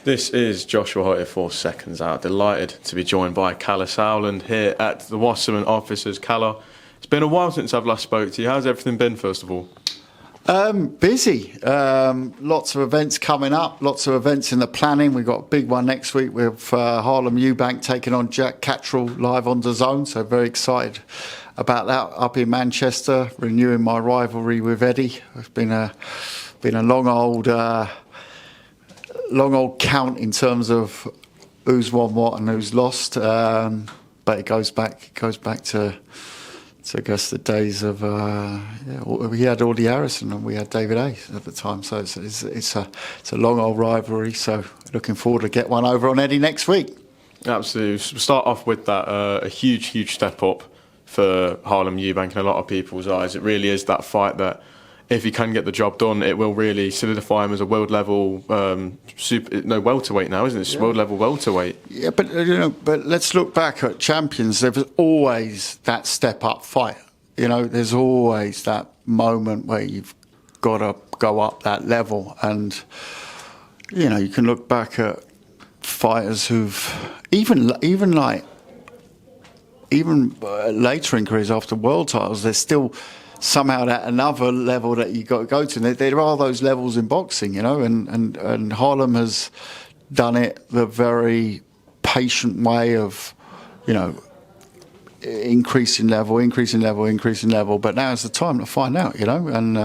This is Joshua Hart here for Seconds Out. Delighted to be joined by Kalle Sauerland here at the Wasserman offices. Kalle, it's been a while since I've last spoke to you. How's everything been, first of all? Busy. Lots of events coming up, lots of events in the planning. We've got a big one next week with Harlem Eubank taking on Catterall live on the Zone, so very excited about that up in Manchester, renewing my rivalry with Eddie. It's been a long old count in terms of who's won what and who's lost, but it goes back to I guess the days of we had Audie Harrison and we had David A at the time, so it's a long old rivalry. So looking forward to get one over on Eddie next week. Absolutely. We'll start off with that a huge step up for Harlem Eubank in a lot of people's eyes. It really is that fight that, if he can get the job done, it will really solidify him as a world level welterweight now, isn't it? It's world level welterweight. Yeah, but let's look back at champions. There was always that step up fight. There's always that moment where you've got to go up that level, and you can look back at fighters who've even later in careers after world titles, they're still somehow at another level that you got to go to. And there are those levels in boxing, and Harlem has done it the very patient way of, increasing level. But now is the time to find out, And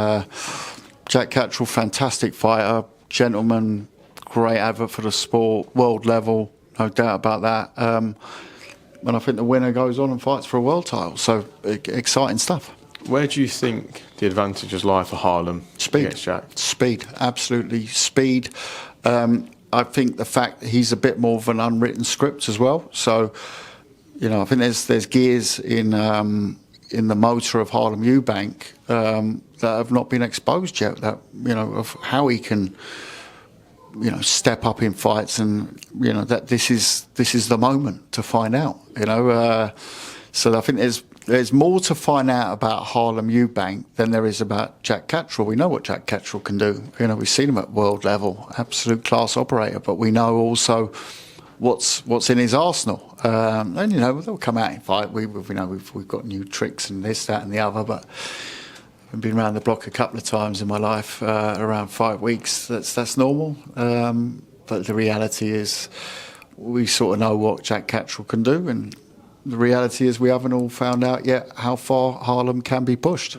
Jack Catterall, fantastic fighter, gentleman, great advert for the sport, world level, no doubt about that. And I think the winner goes on and fights for a world title. So exciting stuff. Where do you think the advantages lie for Harlem against Jack? Speed, absolutely speed. I think the fact that he's a bit more of an unwritten script as well. So, I think there's gears in the motor of Harlem Eubank that have not been exposed yet. That of how he can step up in fights, and that this is the moment to find out. So I think there's more to find out about Harlem Eubank than there is about Jack Catterall. We know what Jack Catterall can do. We've seen him at world level, absolute class operator. But we know also what's in his arsenal. And they'll come out and fight. We've got new tricks and this, that, and the other. But I've been around the block a couple of times in my life, around 5 weeks. That's normal. But the reality is, we sort of know what Jack Catterall can do, and the reality is we haven't all found out yet how far Harlem can be pushed.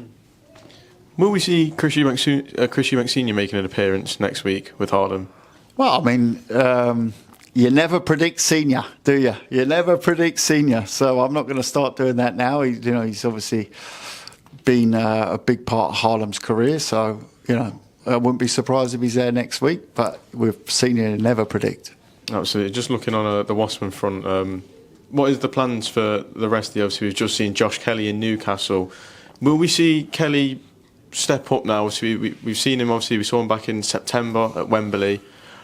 Will we see Chris Eubank Senior making an appearance next week with Harlem? Well, I mean, you never predict senior, do you? You never predict senior. So I'm not going to start doing that now. He's obviously been a big part of Harlem's career. So, I wouldn't be surprised if he's there next week. But with senior, you never predict. Absolutely. Just looking on the Wasserman front, what is the plans for the rest of the OC? We've just seen Josh Kelly in Newcastle. Will we see Kelly step up now? We've seen him, obviously, we saw him back in September at Wembley.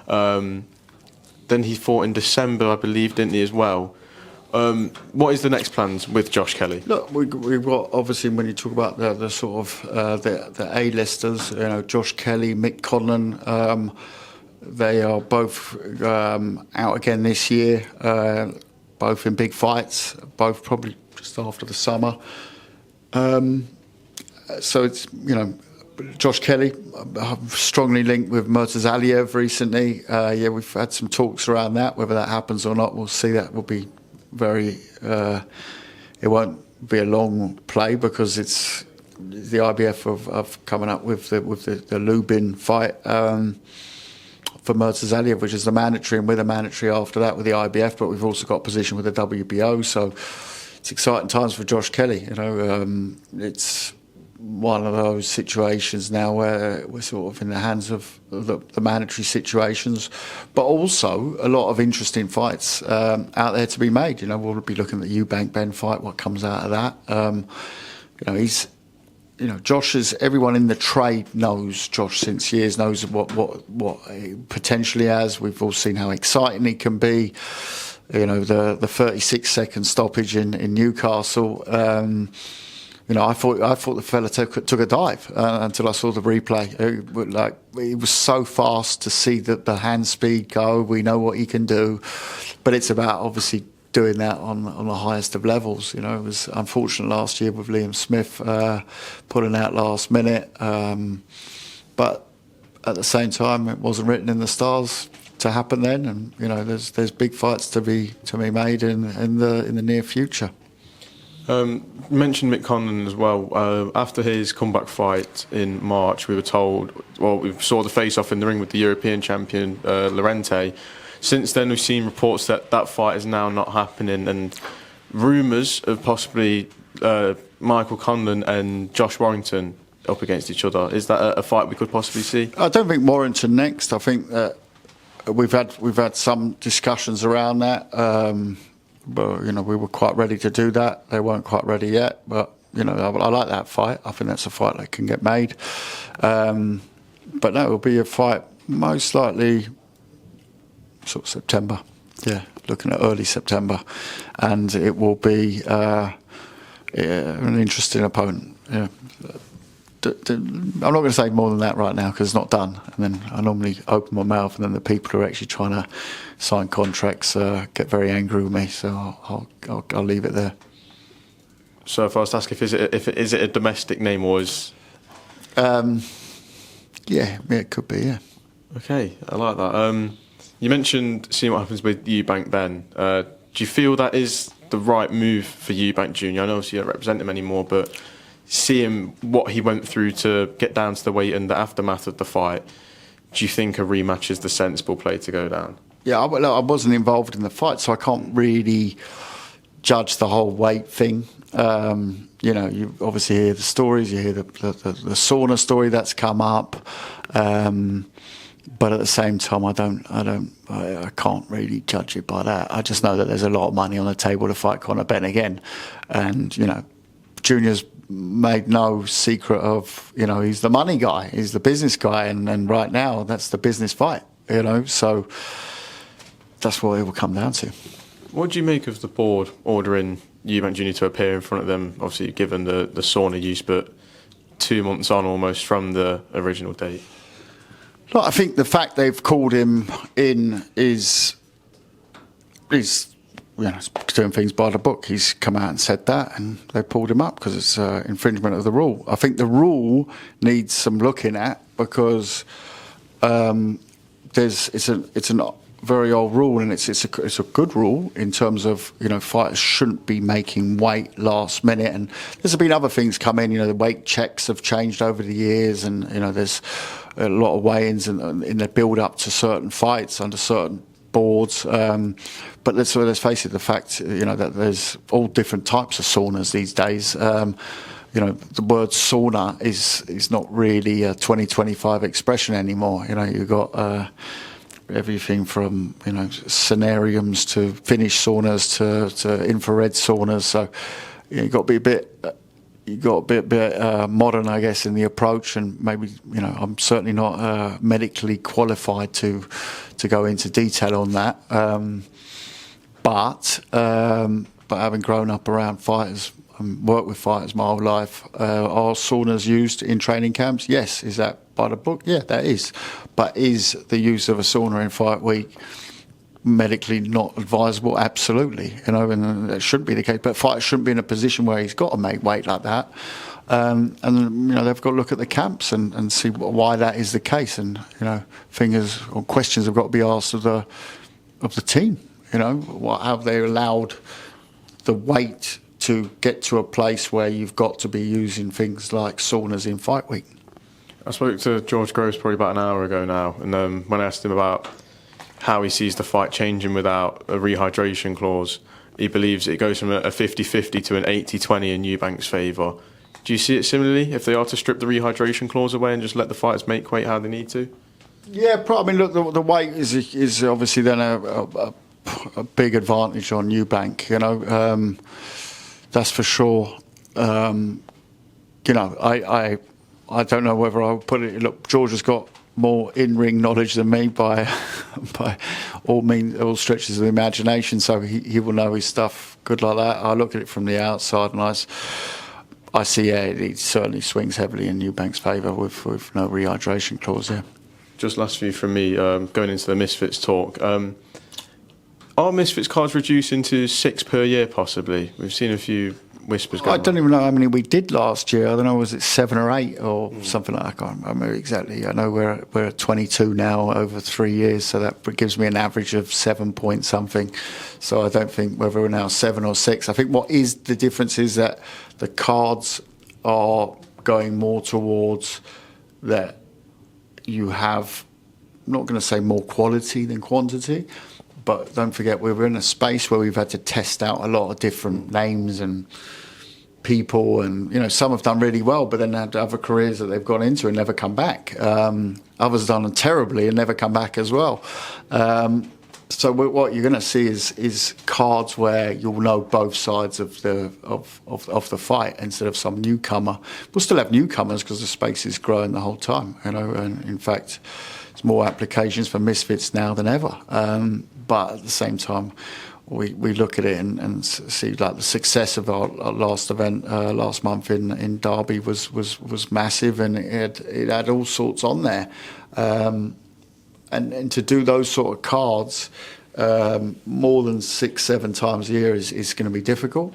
Then he fought in December, I believe, didn't he, as well? What is the next plans with Josh Kelly? Look, we've got, obviously, when you talk about the sort of the A-listers, Josh Kelly, Mick Conlan, they are both out again this year. Both in big fights, both probably just after the summer. So it's, Josh Kelly, strongly linked with Murtaz Aliyev recently. We've had some talks around that. Whether that happens or not, we'll see. That will be very, it won't be a long play because it's the IBF of coming up with the Lubin fight. For Murtaz Aliyev, which is the mandatory, and with a mandatory after that with the IBF, but we've also got a position with the WBO, so it's exciting times for Josh Kelly. It's one of those situations now where we're sort of in the hands of the mandatory situations, but also a lot of interesting fights out there to be made. We'll be looking at the Eubank Benn fight, what comes out of that. He's Josh is, everyone in the trade knows Josh since years, knows what he potentially has. We've all seen how exciting he can be. The 36-second stoppage in Newcastle. I thought the fella took a dive until I saw the replay. It was so fast to see the hand speed go. We know what he can do, but it's about obviously doing that on the highest of levels. It was unfortunate last year with Liam Smith pulling out last minute, but at the same time, it wasn't written in the stars to happen then, and there's big fights to be made in the near future. You mentioned Mick Conlan as well. After his comeback fight in March, we were told, we saw the face-off in the ring with the European champion Lorente. Since then, we've seen reports that fight is now not happening, and rumours of possibly Michael Conlan and Josh Warrington up against each other. Is that a fight we could possibly see? I don't think Warrington next. I think that we've had some discussions around that. But we were quite ready to do that. They weren't quite ready yet. But I like that fight. I think that's a fight that can get made. But no, it'll be a fight most likely sort of September. Yeah, looking at early September, and it will be an interesting opponent. Yeah. I'm not going to say more than that right now because it's not done. And then I normally open my mouth, and then the people who are actually trying to sign contracts get very angry with me. So I'll leave it there. So if I was to ask, is it a domestic name or is? Yeah, it could be. Yeah. Okay, I like that. You mentioned seeing what happens with Eubank Ben. Do you feel that is the right move for Eubank Jr? I know obviously you don't represent him anymore, but seeing what he went through to get down to the weight and the aftermath of the fight, do you think a rematch is the sensible play to go down? Yeah, I wasn't involved in the fight, so I can't really judge the whole weight thing. You obviously hear the stories, you hear the sauna story that's come up, but at the same time, I can't really judge it by that. I just know that there's a lot of money on the table to fight Conor Benn again, and Junior's made no secret of, he's the money guy, he's the business guy, and right now that's the business fight, so that's what it will come down to. What do you make of the board ordering Eubank Jr to appear in front of them, obviously given the sauna use, but 2 months on almost from the original date? Look, I think the fact they've called him in is doing things by the book. He's come out and said that, and they pulled him up because it's infringement of the rule. I think the rule needs some looking at because it's a very old rule, and it's a good rule in terms of fighters shouldn't be making weight last minute. And there's been other things come in. The weight checks have changed over the years, and there's a lot of weigh-ins in the build up to certain fights under certain boards, but let's face it, the fact that there's all different types of saunas these days. The word sauna is not really a 2025 expression anymore. You've got everything from scenariums to Finnish saunas to infrared saunas. So you've got to be a bit modern, I guess, in the approach, and maybe I'm certainly not medically qualified to go into detail on that. But having grown up around fighters and worked with fighters my whole life, are saunas used in training camps? Yes. Is that by the book? Yeah, that is. But is the use of a sauna in fight week medically not advisable? Absolutely, and that shouldn't be the case. But fighters shouldn't be in a position where he's got to make weight like that. And they've got to look at the camps and see why that is the case. And questions have got to be asked of the team. How have they allowed the weight to get to a place where you've got to be using things like saunas in fight week? I spoke to George Groves probably about an hour ago now, and when I asked him about how he sees the fight changing without a rehydration clause, he believes it goes from a 50-50 to an 80-20 in Eubank's favour. Do you see it similarly, if they are to strip the rehydration clause away and just let the fighters make weight how they need to? Yeah, look, the weight is obviously then a big advantage on Eubank, that's for sure. I don't know whether I'll put it. Look, George has got more in-ring knowledge than me by all stretches of the imagination, so he will know his stuff good like that. I look at it from the outside, and I see, yeah, it certainly swings heavily in Eubank's favour with no rehydration clause, yeah. Just last few from me, going into the Misfits talk. Are Misfits cards reducing to 6 per year, possibly? We've seen a few whispers going I don't even know how many we did last year. I don't know, was it 7 or 8 or something like that? I can't remember exactly. I know we're at 22 now over 3 years, so that gives me an average of 7 point something. So I don't think whether we're now 7 or 6. I think what is the difference is that the cards are going more towards that you have, I'm not going to say more quality than quantity, but don't forget we're in a space where we've had to test out a lot of different names and people, and some have done really well, but then had other careers that they've gone into and never come back. Others done terribly and never come back as well. So what you're going to see is cards where you'll know both sides of the fight instead of some newcomer. We'll still have newcomers because the space is growing the whole time. And in fact, there's more applications for Misfits now than ever. But at the same time, we look at it and see like the success of our last event last month in Derby was massive, and it had all sorts on there. And to do those sort of cards more than 6-7 times a year is going to be difficult.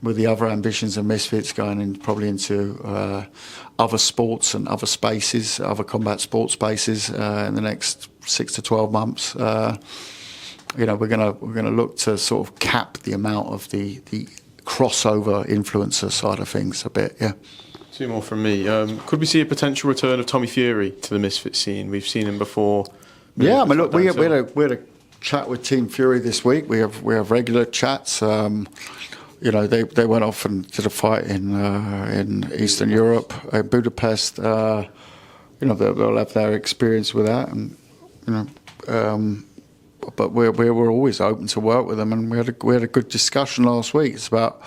With the other ambitions of Misfits going in probably into other sports and other spaces, other combat sports spaces in the next 6 to 12 months. We're gonna look to sort of cap the amount of the crossover influencer side of things a bit. Yeah. 2 more from me. Could we see a potential return of Tommy Fury to the Misfits scene? We've seen him before. Yeah, I mean, look, we had a chat with Team Fury this week. We have regular chats. They went off and did a fight in Eastern Europe, Budapest. They'll have their experience with that, and but we're always open to work with them, and we had a good discussion last week. It's about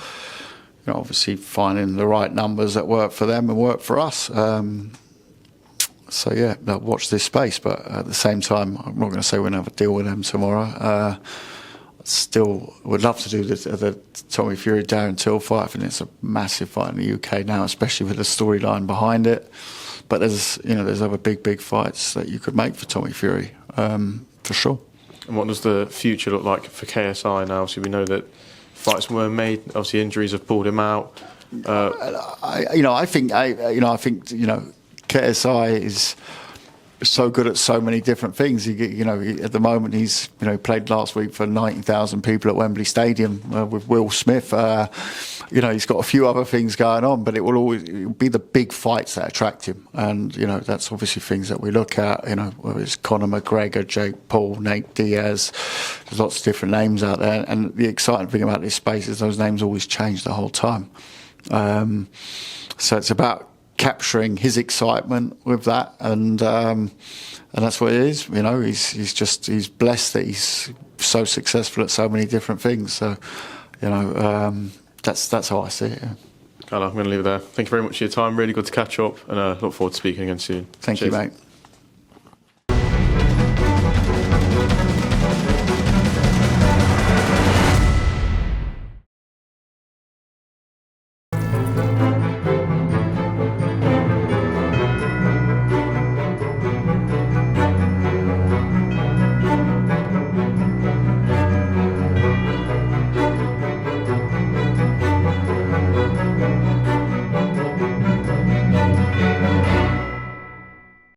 obviously finding the right numbers that work for them and work for us. So yeah, watch this space, but at the same time, I'm not going to say we're going to have a deal with them tomorrow. Still would love to do the Tommy Fury Darren Till fight. I think it's a massive fight in the UK now, especially with the storyline behind it. But there's other big fights that you could make for Tommy Fury, for sure. And what does the future look like for KSI now? So we know that fights were made. Obviously, injuries have pulled him out. I think KSI is so good at so many different things. At the moment he's played last week for 90,000 people at Wembley Stadium with Will Smith. He's got a few other things going on, but it will be the big fights that attract him, and that's obviously things that we look at. Whether it's Conor McGregor, Jake Paul, Nate Diaz. There's lots of different names out there, and the exciting thing about this space is those names always change the whole time. So it's about capturing his excitement with that, and that's what it is. He's blessed that he's so successful at so many different things. So that's how I see it. Yeah. Kalle, I'm going to leave it there. Thank you very much for your time. Really good to catch up, and look forward to speaking again soon. Thank you, mate.